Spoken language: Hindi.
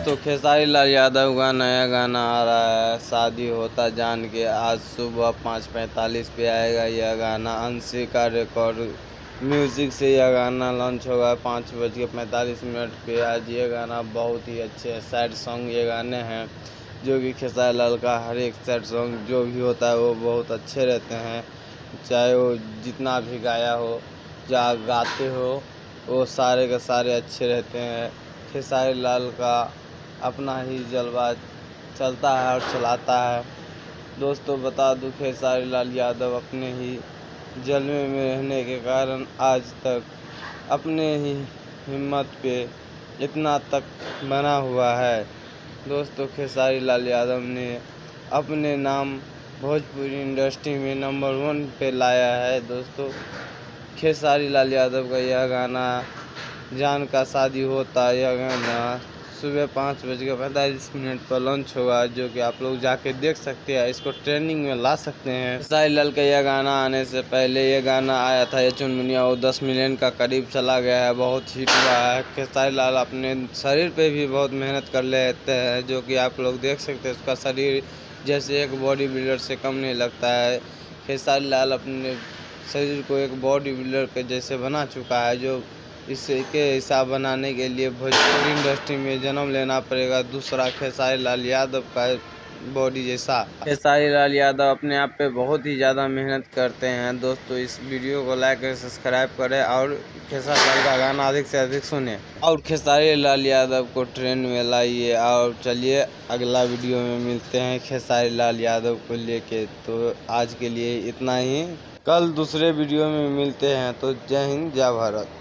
दोस्तों खेसारी लाल यादव का नया गाना आ रहा है शादी होता जान के। आज सुबह 5:45 पे आएगा यह गाना। अंशिका रिकॉर्ड म्यूजिक से यह गाना लॉन्च होगा 5:45 पे। आज ये गाना बहुत ही अच्छे सैड सॉन्ग ये गाने हैं जो कि खेसारी लाल का हर एक सैड सॉन्ग जो भी होता है वो बहुत अच्छे रहते हैं। चाहे वो जितना भी गाया हो या गाते हो वो सारे के सारे अच्छे रहते हैं। खेसारी लाल का अपना ही जलवा चलता है और चलाता है। दोस्तों बता दूं खेसारी लाल यादव अपने ही जलवे में रहने के कारण आज तक अपने ही हिम्मत पे इतना तक बना हुआ है। दोस्तों खेसारी लाल यादव ने अपने नाम भोजपुरी इंडस्ट्री में नंबर 1 पे लाया है। दोस्तों खेसारी लाल यादव का यह गाना जान का शादी होता है यह गाना सुबह 5:45 पर लॉन्च होगा जो कि आप लोग जाके देख सकते हैं। इसको ट्रेंडिंग में ला सकते हैं। खेसारी लाल का यह गाना आने से पहले यह गाना आया था ये चुनमुनिया वो 10 मिलियन का करीब चला गया है, बहुत हिट हुआ है। खेसारी लाल अपने शरीर पे भी बहुत मेहनत कर लेते हैं जो कि आप लोग देख सकते हैं। उसका शरीर जैसे एक बॉडी बिल्डर से कम नहीं लगता है। खेसारी लाल अपने शरीर को एक बॉडी बिल्डर के जैसे बना चुका है जो इसके हिसाब बनाने के लिए भोजपुरी इंडस्ट्री में जन्म लेना पड़ेगा दूसरा खेसारी लाल यादव का बॉडी जैसा। खेसारी लाल यादव अपने आप पे बहुत ही ज़्यादा मेहनत करते हैं। दोस्तों इस वीडियो को लाइक और सब्सक्राइब करें और खेसारी लाल का गाना अधिक से अधिक सुने और खेसारी लाल यादव को ट्रेंड में लाइए। और चलिए अगला वीडियो में मिलते हैं खेसारी लाल यादव को लेके। तो आज के लिए इतना ही, कल दूसरे वीडियो में मिलते हैं। तो जय हिंद जय भारत।